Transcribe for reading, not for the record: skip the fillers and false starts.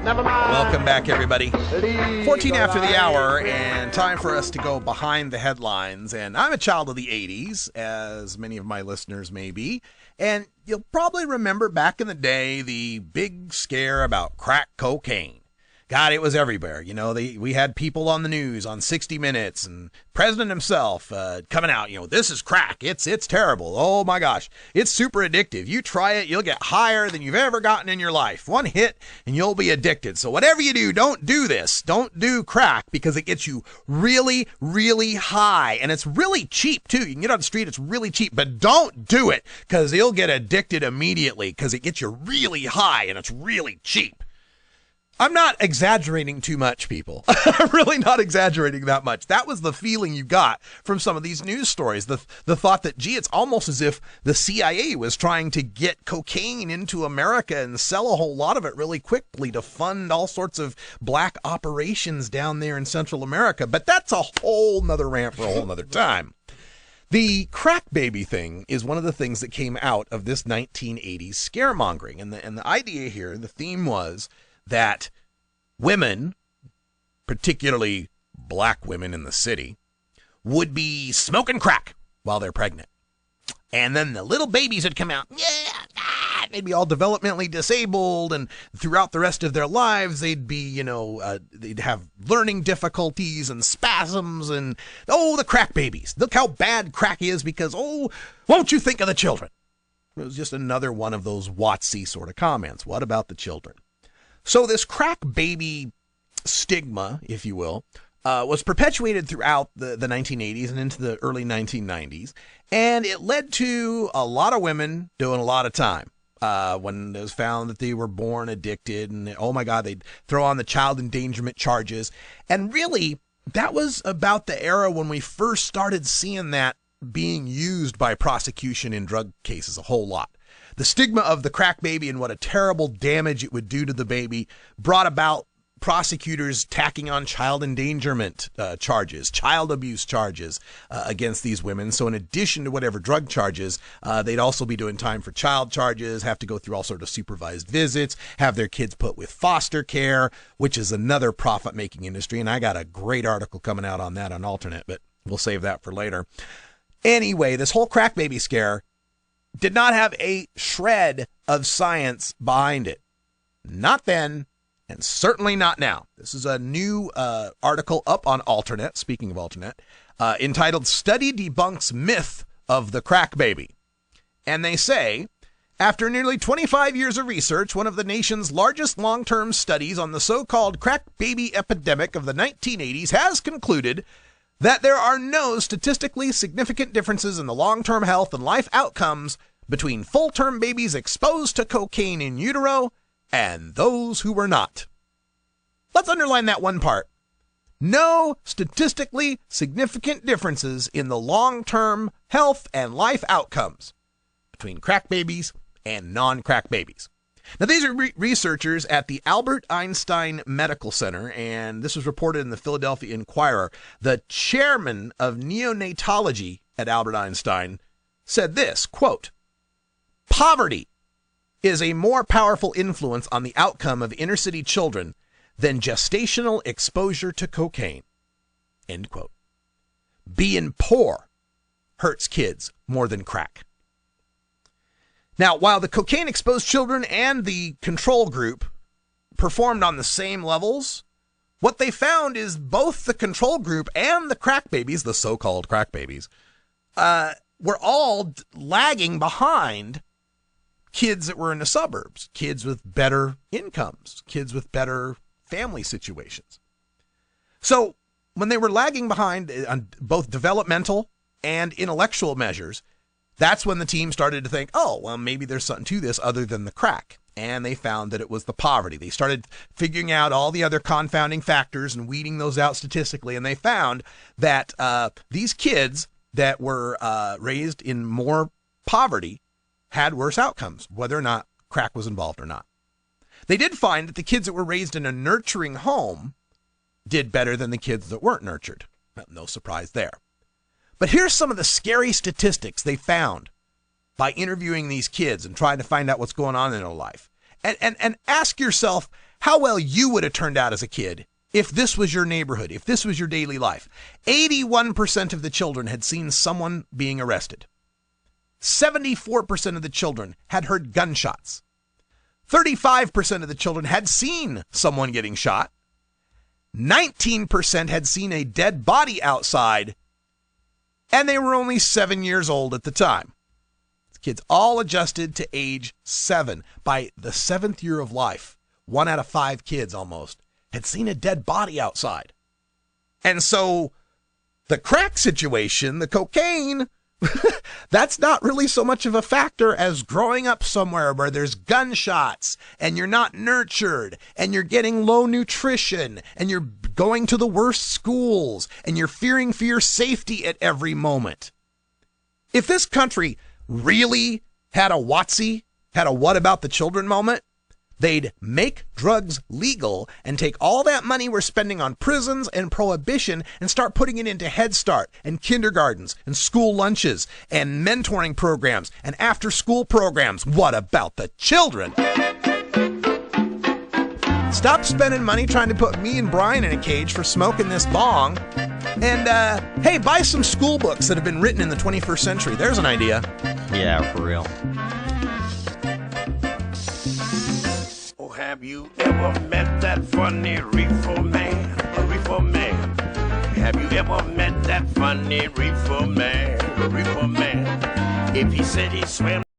Never mind. Welcome back, everybody. 14 after the hour, and time for us to go behind the headlines. And I'm a child of the 80s, as many of my listeners may be. And you'll probably remember back in the day the big scare about crack cocaine. God, it was everywhere. You know, we had people on the news on 60 Minutes and President himself coming out, this is crack. It's terrible. Oh, my gosh. It's super addictive. You try it, you'll get higher than you've ever gotten in your life. One hit and you'll be addicted. So whatever you do, don't do this. Don't do crack because it gets you really, really high. And it's really cheap, too. You can get on the street. It's really cheap. But don't do it because you'll get addicted immediately because it gets you really high and it's really cheap. I'm not exaggerating too much, people. I'm really not exaggerating that much. That was the feeling you got from some of these news stories. The thought that, gee, it's almost as if the CIA was trying to get cocaine into America and sell a whole lot of it really quickly to fund all sorts of black operations down there in Central America. But that's a whole nother rant for a whole nother time. The crack baby thing is one of the things that came out of this 1980s scaremongering. And the idea here, the theme was that women, particularly black women in the city, would be smoking crack while they're pregnant. And then the little babies would come out, they'd be all developmentally disabled, and throughout the rest of their lives, they'd be, they'd have learning difficulties and spasms, and, the crack babies. Look how bad crack is because, won't you think of the children? It was just another one of those Watsy sort of comments. What about the children? So this crack baby stigma, if you will, was perpetuated throughout the 1980s and into the early 1990s. And it led to a lot of women doing a lot of time when it was found that they were born addicted. And, oh, my God, they'd throw on the child endangerment charges. And really, that was about the era when we first started seeing that being used by prosecution in drug cases a whole lot. The stigma of the crack baby and what a terrible damage it would do to the baby brought about prosecutors tacking on child endangerment charges, child abuse charges against these women. So in addition to whatever drug charges, they'd also be doing time for child charges, have to go through all sort of supervised visits, have their kids put with foster care, which is another profit-making industry. And I got a great article coming out on that on Alternate, but we'll save that for later. Anyway, this whole crack baby scare did not have a shred of science behind it. Not then, and certainly not now. This is a new article up on Alternate, speaking of Alternate, entitled Study Debunks Myth of the Crack Baby. And they say, after nearly 25 years of research, one of the nation's largest long-term studies on the so-called crack baby epidemic of the 1980s has concluded that there are no statistically significant differences in the long-term health and life outcomes between full-term babies exposed to cocaine in utero and those who were not. Let's underline that one part. No statistically significant differences in the long-term health and life outcomes between crack babies and non-crack babies. Now, these are researchers at the Albert Einstein Medical Center, and this was reported in the Philadelphia Inquirer. The chairman of neonatology at Albert Einstein said this, quote, "Poverty is a more powerful influence on the outcome of inner-city children than gestational exposure to cocaine," end quote. Being poor hurts kids more than crack. Now, while the cocaine-exposed children and the control group performed on the same levels, what they found is both the control group and the crack babies, the so-called crack babies, were all lagging behind kids that were in the suburbs, kids with better incomes, kids with better family situations. So when they were lagging behind on both developmental and intellectual measures, that's when the team started to think, maybe there's something to this other than the crack. And they found that it was the poverty. They started figuring out all the other confounding factors and weeding those out statistically. And they found that these kids that were raised in more poverty had worse outcomes, whether or not crack was involved or not. They did find that the kids that were raised in a nurturing home did better than the kids that weren't nurtured. No surprise there. But here's some of the scary statistics they found by interviewing these kids and trying to find out what's going on in their life. And ask yourself, how well you would have turned out as a kid if this was your neighborhood, if this was your daily life. 81% of the children had seen someone being arrested. 74% of the children had heard gunshots. 35% of the children had seen someone getting shot. 19% had seen a dead body outside, and they were only 7 years old at the time. Kids all adjusted to age 7. By the 7th year of life, 1 out of 5 kids almost had seen a dead body outside. And so the crack situation, the cocaine, that's not really so much of a factor as growing up somewhere where there's gunshots and you're not nurtured and you're getting low nutrition and you're going to the worst schools and you're fearing for your safety at every moment. If this country really had a WOTC, had a what about the children moment, they'd make drugs legal and take all that money we're spending on prisons and prohibition and start putting it into Head Start and kindergartens and school lunches and mentoring programs and after-school programs. What about the children? Stop spending money trying to put me and Brian in a cage for smoking this bong. And, hey, buy some school books that have been written in the 21st century. There's an idea. Yeah, for real. Have you ever met that funny reefer man? A reefer man. Have you ever met that funny reefer man? A reefer man. If he said he swam